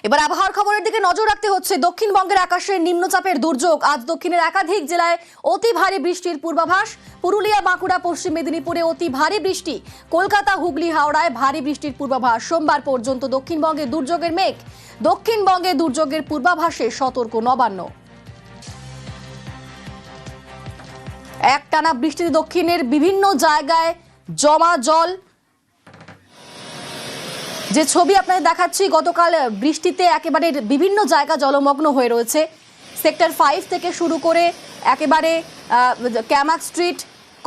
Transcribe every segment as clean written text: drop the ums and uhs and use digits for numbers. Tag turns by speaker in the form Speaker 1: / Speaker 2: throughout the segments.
Speaker 1: এবার আবহাওয়ার খবরের দিকে নজর রাখতে হচ্ছে। দক্ষিণবঙ্গের আকাশে নিম্নচাপের দুর্যোগ। আজ দক্ষিণের একাধিক জেলায় অতি ভারী বৃষ্টির পূর্বাভাস। পুরুলিয়া, বাঁকুড়া, পশ্চিম মেদিনীপুরে অতি ভারী বৃষ্টি। কলকাতা, হুগলি, হাওড়ায় ভারী বৃষ্টির পূর্বাভাস। সোমবার পর্যন্ত দক্ষিণবঙ্গে দুর্যোগের মেঘ। দক্ষিণবঙ্গে দুর্যোগের পূর্বাভাসে সতর্ক নবান্ন। একটানা বৃষ্টিতে দক্ষিণের বিভিন্ন জায়গায় জমা জল। যে ছবি আপনাদের দেখাচ্ছি, গতকাল বৃষ্টিতে একেবারে বিভিন্ন জায়গা জলমগ্ন হয়ে রয়েছে। সেক্টর 5 থেকে শুরু করে একেবারে ক্যামাক স্ট্রিট,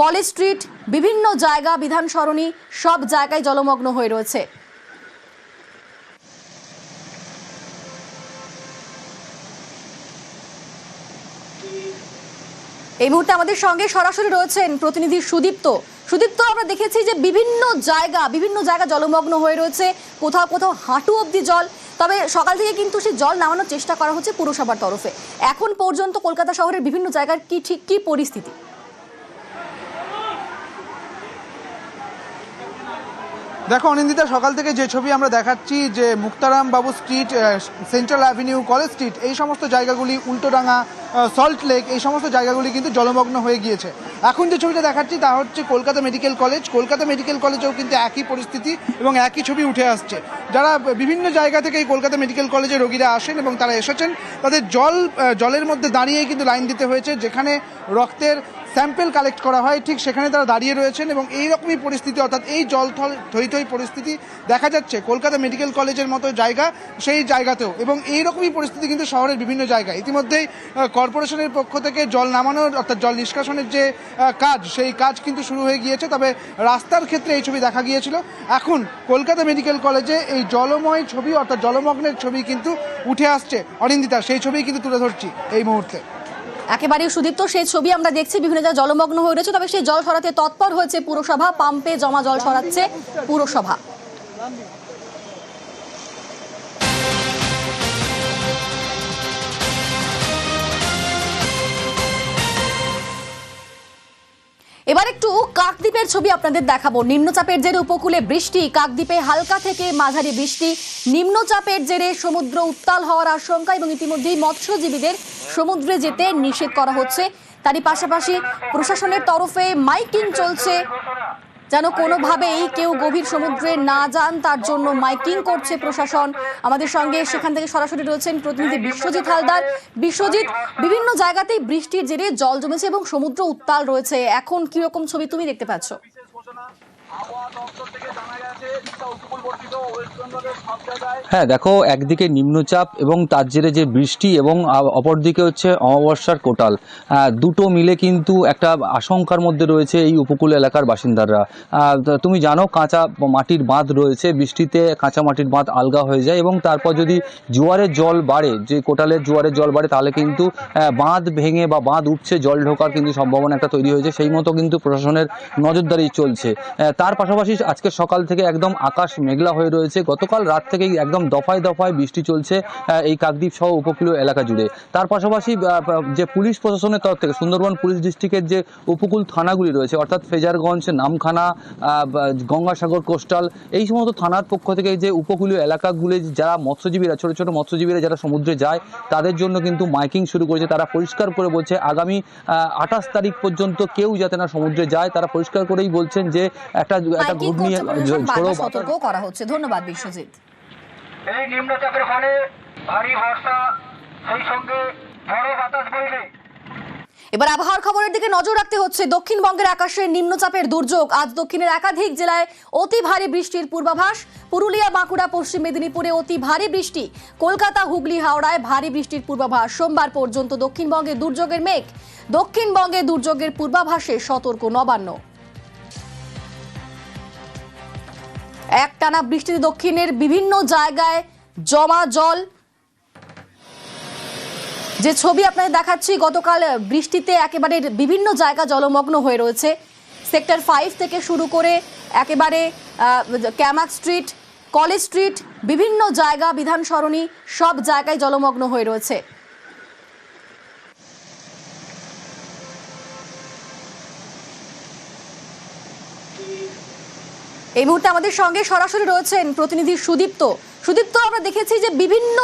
Speaker 1: কলেজ স্ট্রিট, বিভিন্ন জায়গা, বিধান সরণি, সব জায়গায় জলমগ্ন হয়ে রয়েছে। এই মুহূর্তে আমাদের সঙ্গে সরাসরি রয়েছেন প্রতিনিধি সুদীপ্ত। সুদীপ্ত, আমরা দেখেছি যে বিভিন্ন জায়গা জলমগ্ন হয়ে রয়েছে, কোথাও কোথাও হাঁটু অবধি জল। তবে সকাল থেকে কিন্তু সেই জল নামানোর চেষ্টা করা হচ্ছে পুরসভার তরফে। এখন পর্যন্ত কলকাতা শহরের বিভিন্ন জায়গার কি পরিস্থিতি?
Speaker 2: দেখো অনিন্দিতা, সকাল থেকে যে ছবি আমরা দেখাচ্ছি, যে মুক্তারাম বাবু street, central avenue, college street, এই সমস্ত জায়গাগুলি, উল্টোডাঙ্গা, সল্ট লেক, এই সমস্ত জায়গাগুলি কিন্তু জলমগ্ন হয়ে গিয়েছে। এখন যে ছবিটা দেখাচ্ছি তা হচ্ছে Kolkata medical college. Kolkata medical কলেজেও কিন্তু একই পরিস্থিতি এবং একই ছবি উঠে আসছে। যারা বিভিন্ন জায়গা থেকে এই কলকাতা মেডিকেল কলেজে রোগীরা আসেন এবং তারা এসেছেন, তাদের জলের মধ্যে দাঁড়িয়েই কিন্তু লাইন দিতে হয়েছে। যেখানে রক্তের স্যাম্পেল কালেক্ট করা হয়, ঠিক সেখানে তারা দাঁড়িয়ে রয়েছেন এবং এইরকমই পরিস্থিতি, অর্থাৎ এই জল থই থই পরিস্থিতি দেখা যাচ্ছে কলকাতা মেডিকেল কলেজের মতো জায়গা, সেই জায়গাতেও। এবং এইরকমই পরিস্থিতি কিন্তু শহরের বিভিন্ন জায়গায়। ইতিমধ্যেই কর্পোরেশনের পক্ষ থেকে জল নামানোর, অর্থাৎ জল নিষ্কাশনের যে কাজ, সেই কাজ কিন্তু শুরু হয়ে গিয়েছে। তবে রাস্তার ক্ষেত্রে এই ছবি দেখা গিয়েছিল। এখন কলকাতা মেডিকেল কলেজে এই জলময় ছবি, অর্থাৎ জলমগ্নের ছবি কিন্তু উঠে আসছে। অনিন্দিতা, সেই ছবি কিন্তু তুলে ধরছি এই মুহূর্তে।
Speaker 1: একেবারে সুদীপ্ত, সেই ছবি আমরা দেখছি, বিভিন্ন জায়গায় জলমগ্ন হয়ে রয়েছে। তবে সেই জল সরাতে তৎপর হয়েছে পুরসভা। পাম্পে জমা জল সরাচ্ছে পুরসভা। এবার একটু কাকদ্বীপের ছবি আপনাদের দেখাবো। নিম্নচাপের জেরে উপকূলে বৃষ্টি। কাকদ্বীপে হালকা থেকে মাঝারি বৃষ্টি। নিম্নচাপের জেরে সমুদ্র উত্তাল হওয়ার আশঙ্কা এবং ইতিমধ্যেই মৎস্যজীবীদের সমুদ্রে যেতে নিষেধ করা হচ্ছে। তারই পাশাপাশি প্রশাসনের তরফে মাইকিং চলছে, যেন কোনোভাবেই কেউ গভীর সমুদ্রে না যান, তার জন্য মাইকিং করছে প্রশাসন। আমাদের সঙ্গে সেখান থেকে সরাসরি রয়েছেন প্রতিনিধি বিশ্বজিৎ হালদার। বিশ্বজিৎ, বিভিন্ন জায়গাতেই বৃষ্টির জেরে জল জমেছে এবং সমুদ্র উত্তাল রয়েছে। এখন কি রকম ছবি তুমি দেখতে পাচ্ছ?
Speaker 3: হ্যাঁ দেখো, একদিকে নিম্নচাপ এবং তার জেরে যে বৃষ্টি এবং অপরদিকে হচ্ছে অমাবস্যার কোটাল, দুটো মিলে কিন্তু একটা আশঙ্কার মধ্যে রয়েছে এই উপকূল এলাকার বাসিন্দারা। তুমি জানো, কাঁচা মাটির বাঁধ রয়েছে, বৃষ্টিতে কাঁচা মাটির বাঁধ আলগা হয়ে যায় এবং তারপর যদি জোয়ারের জল বাড়ে, যে কোটালের জোয়ারের জল বাড়ে, তাহলে কিন্তু বাঁধ ভেঙে বা বাঁধ উপচে জল ঢোকার কিন্তু সম্ভাবনা একটা তৈরি হয়েছে। সেই মতো কিন্তু প্রশাসনের নজরদারি চলছে। তার পাশাপাশি আজকে সকাল থেকে একদম আকাশ মেঘলা হয়ে রয়েছে। গতকাল রাত থেকেই একদম দফায় দফায় বৃষ্টি চলছে এই কাকদ্বীপ সহ উপকূলীয় এলাকা জুড়ে। তার পাশাপাশি যে পুলিশ প্রশাসনের তরফ থেকে সুন্দরবন পুলিশ ডিস্ট্রিক্টের যে উপকূল থানাগুলি রয়েছে, অর্থাৎ ফেজারগঞ্জ, নামখানা, গঙ্গাসাগর কোস্টাল, এই সমস্ত থানার পক্ষ থেকে যে উপকূলীয় এলাকাগুলি যারা মৎস্যজীবীরা, ছোট ছোট মৎস্যজীবীরা যারা সমুদ্রে যায়, তাদের জন্য কিন্তু মাইকিং শুরু করেছে। তারা পরিষ্কার করে বলছে আগামী 28 তারিখ পর্যন্ত কেউ যাতে না সমুদ্রে যায়। তারা পরিষ্কার করেই বলছেন যে একটা ঘূর্ণি ঝোড়ো
Speaker 1: সতর্ক করা হচ্ছে। ধন্যবাদ বিশ্বজিৎ।
Speaker 4: এই নিম্নচাপের ফলে ভারী বর্ষা, সেই সঙ্গে ঝড়ো বাতাস বইবে।
Speaker 1: এবার আবহাওয়ার খবরের দিকে নজর রাখতে হচ্ছে। দক্ষিণবঙ্গের আকাশে নিম্নচাপের দুর্যোগ। আজ দক্ষিণের একাধিক জেলায় অতি ভারী বৃষ্টির পূর্বাভাস। পুরুলিয়া, বাঁকুড়া, পশ্চিম মেদিনীপুরে অতি ভারী বৃষ্টি। কলকাতা, হুগলি, হাওড়ায় ভারী বৃষ্টির পূর্বাভাস। সোমবার পর্যন্ত দক্ষিণবঙ্গে দুর্যোগের মেঘ। দক্ষিণবঙ্গে দুর্যোগের পূর্বাভাসে সতর্ক নবান্ন। একটানা বৃষ্টিতে দক্ষিণের বিভিন্ন জায়গায় জমা জল। যে ছবি আপনাদের দেখাচ্ছি, গতকাল বৃষ্টিতে একেবারে বিভিন্ন জায়গা জলমগ্ন হয়ে রয়েছে। সেক্টর 5 থেকে শুরু করে একেবারে ক্যামাক স্ট্রিট, কলেজ স্ট্রিট, বিভিন্ন জায়গা, বিধান সরণি, সব জায়গায় জলমগ্ন হয়ে রয়েছে। এই মুহূর্তে আমাদের সঙ্গে সরাসরি রয়েছেন প্রতিনিধি সুদীপ্ত। সুদীপ্ত, আমরা দেখেছি যে বিভিন্ন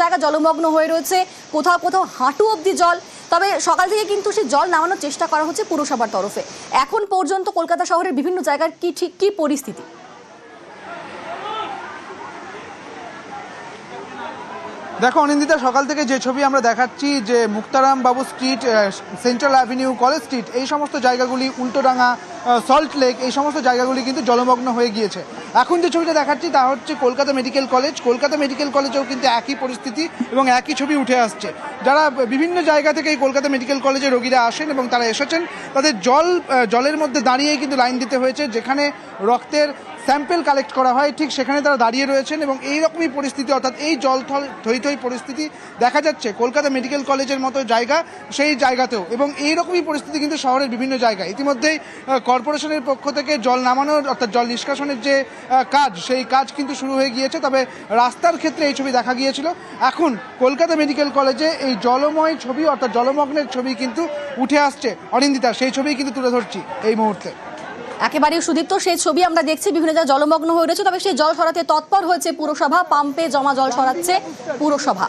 Speaker 1: জায়গা জলমগ্ন হয়ে রয়েছে, কোথাও কোথাও হাঁটু অবধি জল। তবে সকাল থেকে কিন্তু সেই জল নামানোর চেষ্টা করা হচ্ছে পুরসভার তরফে। এখন পর্যন্ত কলকাতা শহরের বিভিন্ন জায়গার কি পরিস্থিতি?
Speaker 2: দেখো অনিন্দিতা, সকাল থেকে যে ছবি আমরা দেখাচ্ছি যে মুক্তারাম বাবু street, central avenue, college street, এই সমস্ত জায়গাগুলি, উল্টোডাঙ্গা, সল্ট লেক, এই সমস্ত জায়গাগুলি কিন্তু জলমগ্ন হয়ে গিয়েছে। এখন যে ছবিটা দেখাচ্ছি তা হচ্ছে Kolkata medical college. Kolkata medical কলেজেও কিন্তু একই পরিস্থিতি এবং একই ছবি উঠে আসছে। যারা বিভিন্ন জায়গা থেকে এই কলকাতা মেডিকেল কলেজে রোগীরা আসেন এবং তারা এসেছেন, তাদের জলের মধ্যে দাঁড়িয়েই কিন্তু লাইন দিতে হয়েছে। যেখানে রক্তের স্যাম্পেল কালেক্ট করা হয় ঠিক সেখানে তারা দাঁড়িয়ে রয়েছেন এবং এইরকমই পরিস্থিতি, অর্থাৎ এই জল থই থই পরিস্থিতি দেখা যাচ্ছে কলকাতা মেডিকেল কলেজের মতো জায়গা, সেই জায়গাতেও। এবং এইরকমই পরিস্থিতি কিন্তু শহরের বিভিন্ন জায়গায়। ইতিমধ্যেই কর্পোরেশনের পক্ষ থেকে জল নামানোর অর্থাৎ জল নিষ্কাশনের যে কাজ, সেই কাজ কিন্তু শুরু হয়ে গিয়েছে। তবে রাস্তার ক্ষেত্রে এই ছবি দেখা গিয়েছিল। এখন কলকাতা মেডিকেল কলেজে এই জলময় ছবি অর্থাৎ জলমগ্নের ছবি কিন্তু উঠে আসছে। অনিন্দিতা, সেই ছবি কিন্তু তুলে ধরছি এই মুহূর্তে।
Speaker 1: একেবারেই সুদীপ্ত, সেই ছবি আমরা দেখছি, বিভিন্ন জায়গায় জলমগ্ন হয়ে রয়েছে। তবে সেই জল সরাতে তৎপর হয়েছে পুরসভা, পাম্পে জমা জল সরাচ্ছে পুরসভা।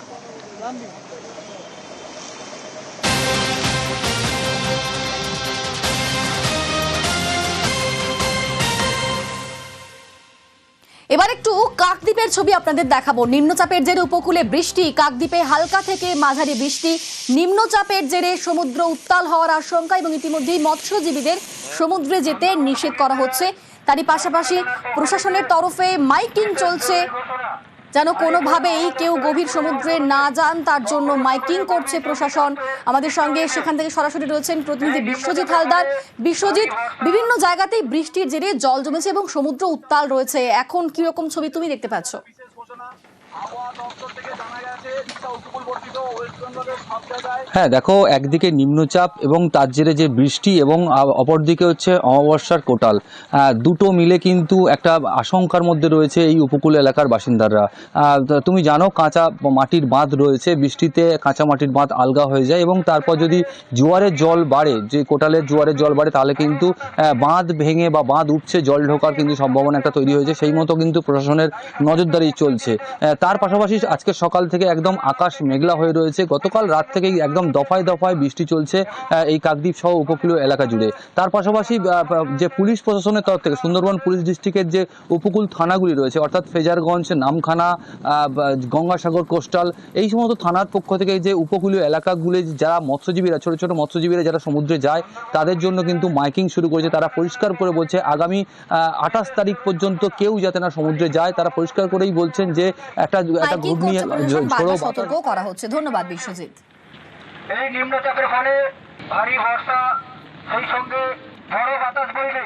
Speaker 1: এবার একটু কাকদ্বীপের ছবি আপনাদের দেখাবো। নিম্নচাপের জেরে উপকূলে বৃষ্টি, কাকদ্বীপে হালকা থেকে মাঝারি বৃষ্টি। নিম্নচাপের জেরে সমুদ্র উত্তাল হওয়ার আশঙ্কা এবং ইতিমধ্যেই মৎস্যজীবীদের সমুদ্রে যেতে নিষেধ করা হচ্ছে। তারই পাশাপাশি প্রশাসনের তরফে মাইকিং চলছে, যেন কোনোভাবেই কেউ গভীর সমুদ্রে না যান, তার জন্য মাইকিং করছে প্রশাসন। আমাদের সঙ্গে সেখান থেকে সরাসরি রয়েছেন প্রতিনিধি বিশ্বজিৎ হালদার। বিশ্বজিৎ, বিভিন্ন জায়গাতেই বৃষ্টির জেরে জল জমেছে এবং সমুদ্র উত্তাল রয়েছে। এখন কিরকম ছবি তুমি দেখতে পাচ্ছ?
Speaker 3: হ্যাঁ, দেখো, একদিকে নিম্নচাপ এবং তার জেরে যে বৃষ্টি এবং অপরদিকে হচ্ছে অমাবস্যার কোটাল, দুটো মিলে কিন্তু একটা আশঙ্কার মধ্যে রয়েছে এই উপকূল এলাকার বাসিন্দারা। তুমি জানো, কাঁচা মাটির বাঁধ রয়েছে, বৃষ্টিতে কাঁচা মাটির বাঁধ আলগা হয়ে যায় এবং তারপর যদি জোয়ারের জল বাড়ে, যে কোটালের জোয়ারের জল বাড়ে, তাহলে কিন্তু বাঁধ ভেঙে বা বাঁধ উঠছে, জল ঢোকার কিন্তু সম্ভাবনা একটা তৈরি হয়েছে। সেই মতো কিন্তু প্রশাসনের নজরদারি চলছে। তার পাশাপাশি আজকে সকাল থেকে একদম আকাশ মেঘলা হয়ে রয়েছে। গতকাল রাত থেকেই একদম দফায় দফায় বৃষ্টি চলছে এই কাকদ্বীপ সহ উপকূলীয় এলাকা জুড়ে। তার পাশাপাশি যে পুলিশ প্রশাসনের তরফ থেকে সুন্দরবন পুলিশ ডিস্ট্রিক্টের যে উপকূল থানাগুলি রয়েছে, অর্থাৎ ফ্রেজারগঞ্জ, নামখানা, গঙ্গাসাগর কোস্টাল, এই সমস্ত থানার পক্ষ থেকে যে উপকূলীয় এলাকাগুলি যারা মৎস্যজীবীরা, ছোট ছোট মৎস্যজীবীরা যারা সমুদ্রে যায়, তাদের জন্য কিন্তু মাইকিং শুরু করেছে। তারা পরিষ্কার করে বলছে আগামী 28 তারিখ পর্যন্ত কেউ যাতে না সমুদ্রে যায়। তারা পরিষ্কার করেই বলছেন যে একটা ঘূর্ণি
Speaker 1: সতর্ক করা হচ্ছে। ধন্যবাদ বিশ্বজিৎ।
Speaker 4: এই নিম্নচাপের ফলে ভারী বর্ষা, সেই সঙ্গে ঝড়ো বাতাস বইবে।